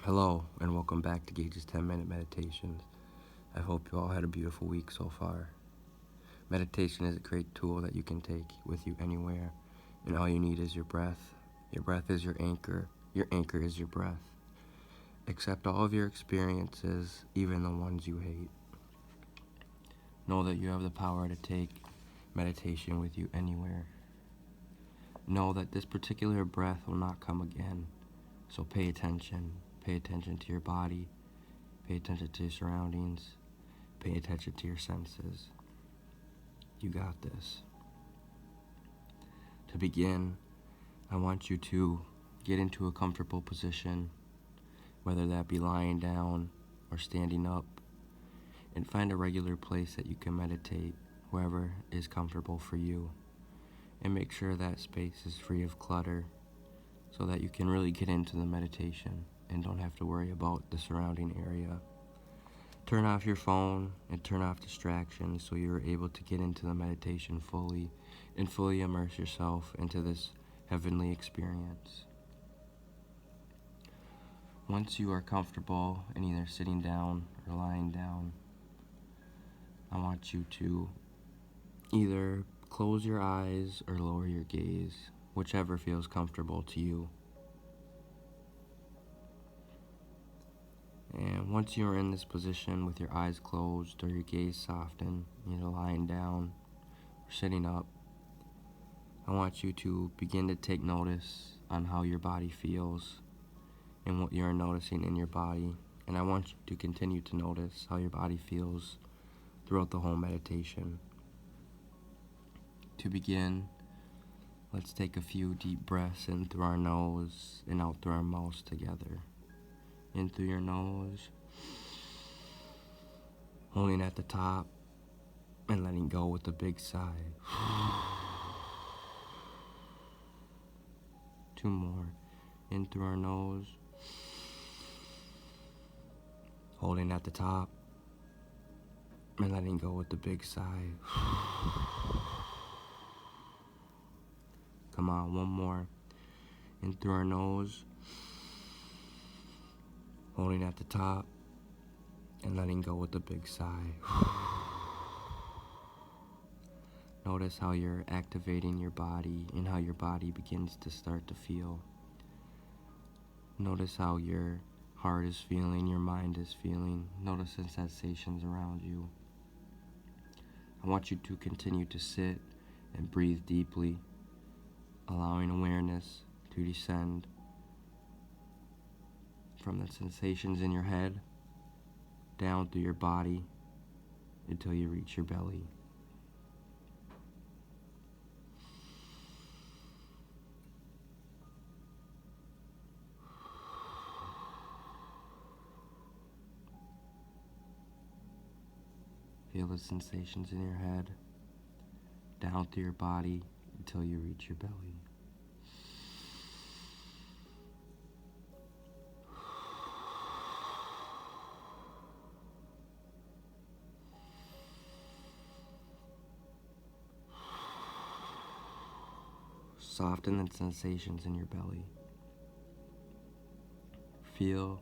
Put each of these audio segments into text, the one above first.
Hello, and welcome back to Gage's 10-Minute Meditations. I hope you all had a beautiful week so far. Meditation is a great tool that you can take with you anywhere, and all you need is your breath. Your breath is your anchor is your breath. Accept all of your experiences, even the ones you hate. Know that you have the power to take meditation with you anywhere. Know that this particular breath will not come again, so pay attention. Pay attention to your body, pay attention to your surroundings, pay attention to your senses. You got this. To begin, I want you to get into a comfortable position, whether that be lying down or standing up, and find a regular place that you can meditate, wherever is comfortable for you. And make sure that space is free of clutter so that you can really get into the meditation and don't have to worry about the surrounding area. Turn off your phone and turn off distractions so you're able to get into the meditation fully and fully immerse yourself into this heavenly experience. Once you are comfortable in either sitting down or lying down, I want you to either close your eyes or lower your gaze, whichever feels comfortable to you. And once you're in this position with your eyes closed or your gaze softened, either lying down or sitting up, I want you to begin to take notice on how your body feels and what you're noticing in your body. And I want you to continue to notice how your body feels throughout the whole meditation. To begin, let's take a few deep breaths in through our nose and out through our mouths together. In through your nose, holding at the top, and letting go with a big sigh. 2 more. In through our nose, holding at the top, and letting go with a big sigh. Come on, 1 more. In through our nose, holding at the top, and letting go with a big sigh. Notice how you're activating your body and how your body begins to start to feel. Notice how your heart is feeling, your mind is feeling. Notice the sensations around you. I want you to continue to sit and breathe deeply, allowing awareness to descend from the sensations in your head down through your body until you reach your belly. Feel the sensations in your head down through your body until you reach your belly. Soften the sensations in your belly. Feel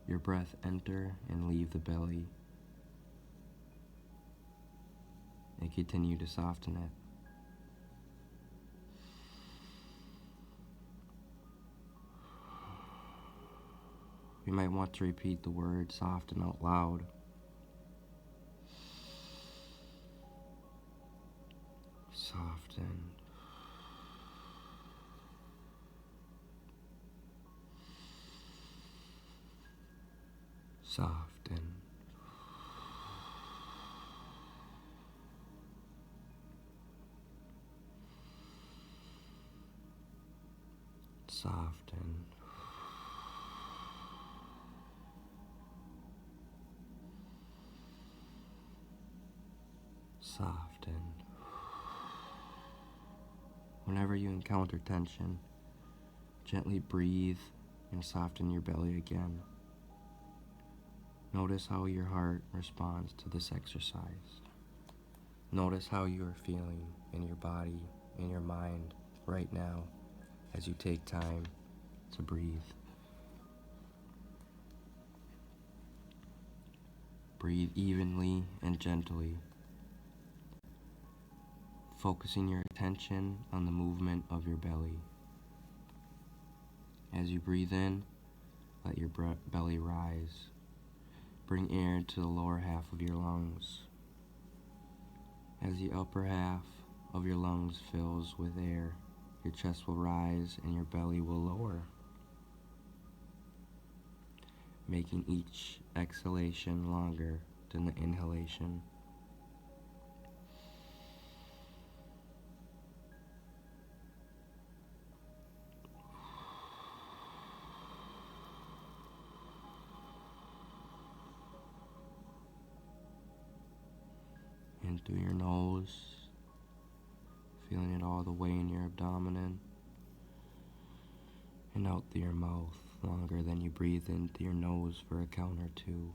your breath enter and leave the belly, and continue to soften it. You might want to repeat the word soften out loud. Soften. Soften. Soften. Soften. Whenever you encounter tension, gently breathe and soften your belly again. Notice how your heart responds to this exercise. Notice how you are feeling in your body, in your mind, right now, as you take time to breathe. Breathe evenly and gently, focusing your attention on the movement of your belly. As you breathe in, let your belly rise. Bring air to the lower half of your lungs. As the upper half of your lungs fills with air, your chest will rise and your belly will lower, making each exhalation longer than the inhalation. In through your nose, feeling it all the way in your abdomen, and out through your mouth longer than you breathe into your nose for a count or two.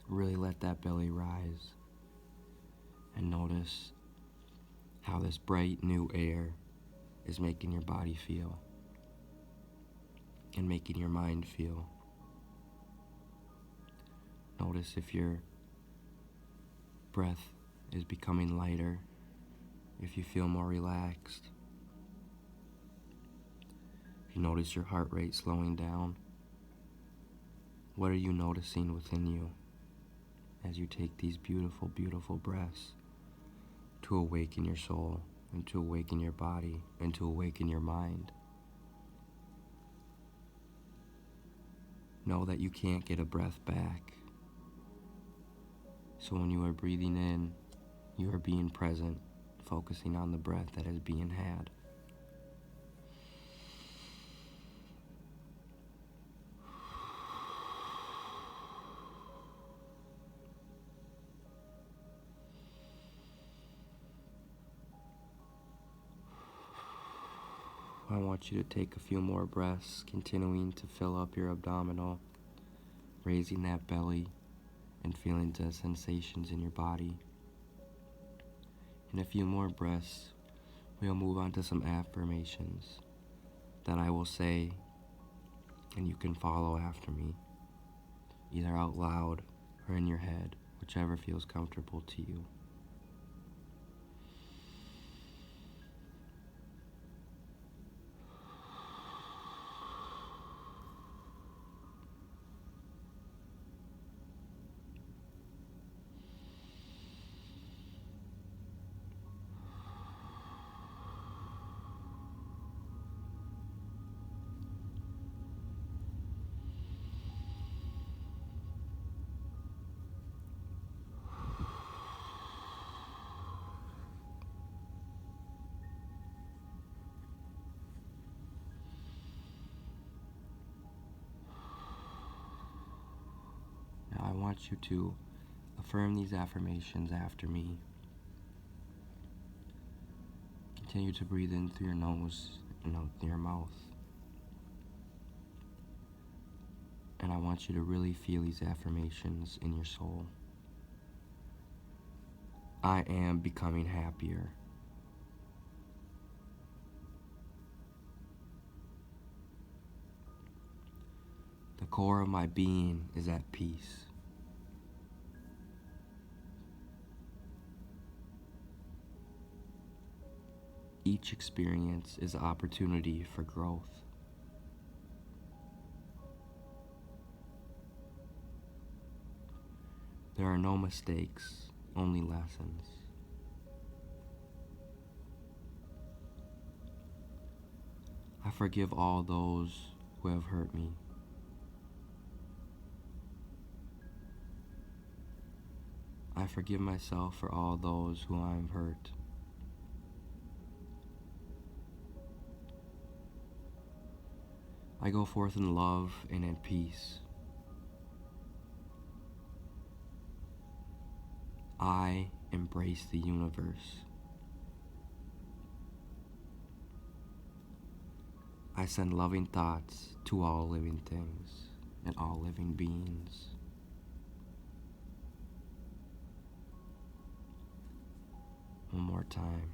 Really let that belly rise and notice how this bright new air is making your body feel and making your mind feel. Notice if your breath is becoming lighter, if you feel more relaxed. If you notice your heart rate slowing down, what are you noticing within you as you take these beautiful, beautiful breaths to awaken your soul and to awaken your body and to awaken your mind? Know that you can't get a breath back. So when you are breathing in, you are being present, focusing on the breath that is being had. I want you to take a few more breaths, continuing to fill up your abdominal, raising that belly and feeling the sensations in your body. In a few more breaths, we'll move on to some affirmations that I will say, and you can follow after me, either out loud or in your head, whichever feels comfortable to you. Now I want you to affirm these affirmations after me. Continue to breathe in through your nose and out through your mouth. And I want you to really feel these affirmations in your soul. I am becoming happier. The core of my being is at peace. Each experience is an opportunity for growth. There are no mistakes, only lessons. I forgive all those who have hurt me. I forgive myself for all those who I have hurt. I go forth in love and in peace. I embrace the universe. I send loving thoughts to all living things and all living beings. One more more time.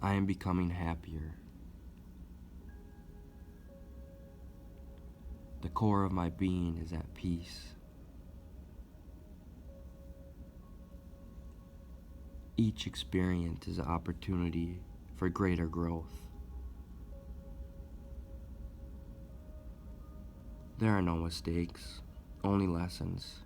I am becoming happier. The core of my being is at peace. Each experience is an opportunity for greater growth. There are no mistakes, only lessons.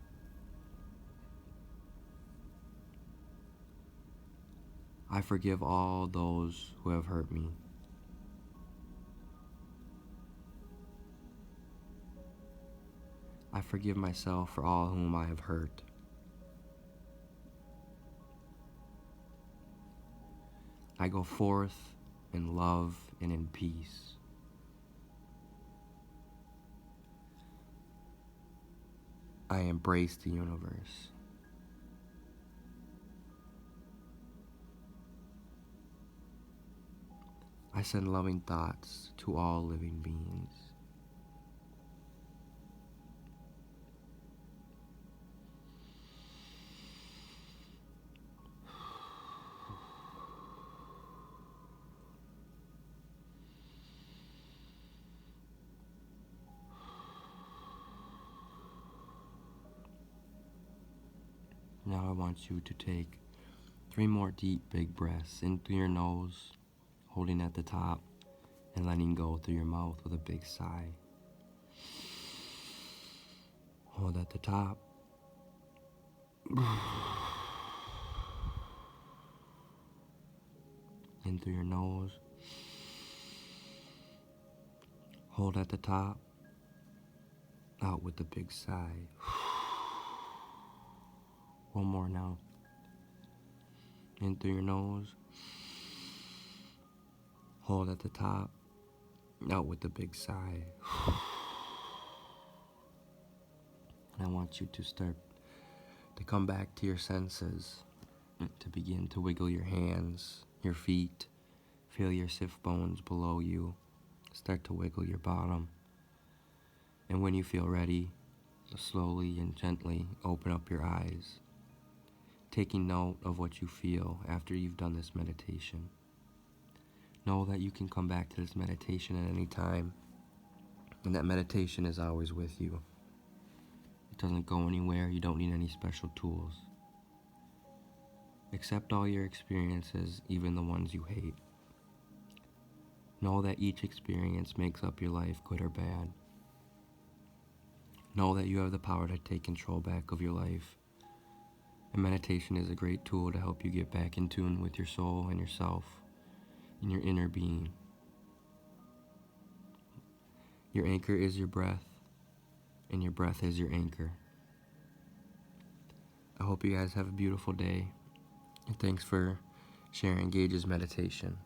I forgive all those who have hurt me. I forgive myself for all whom I have hurt. I go forth in love and in peace. I embrace the universe. I send loving thoughts to all living beings. Now I want you to take 3 more deep, big breaths in through your nose, holding at the top, and letting go through your mouth with a big sigh. Hold at the top. In through your nose. Hold at the top. Out with a big sigh. One more now. In through your nose. Hold at the top. Out with a big sigh. And I want you to start to come back to your senses, to begin to wiggle your hands, your feet, feel your sit bones below you, start to wiggle your bottom. And when you feel ready, slowly and gently open up your eyes, taking note of what you feel after you've done this meditation. Know that you can come back to this meditation at any time, and that meditation is always with you. It doesn't go anywhere. You don't need any special tools. Accept all your experiences, even the ones you hate. Know that each experience makes up your life, good or bad. Know that you have the power to take control back of your life. And meditation is a great tool to help you get back in tune with your soul and yourself and your inner being. Your anchor is your breath, and your breath is your anchor. I hope you guys have a beautiful day, and thanks for sharing Gage's meditation.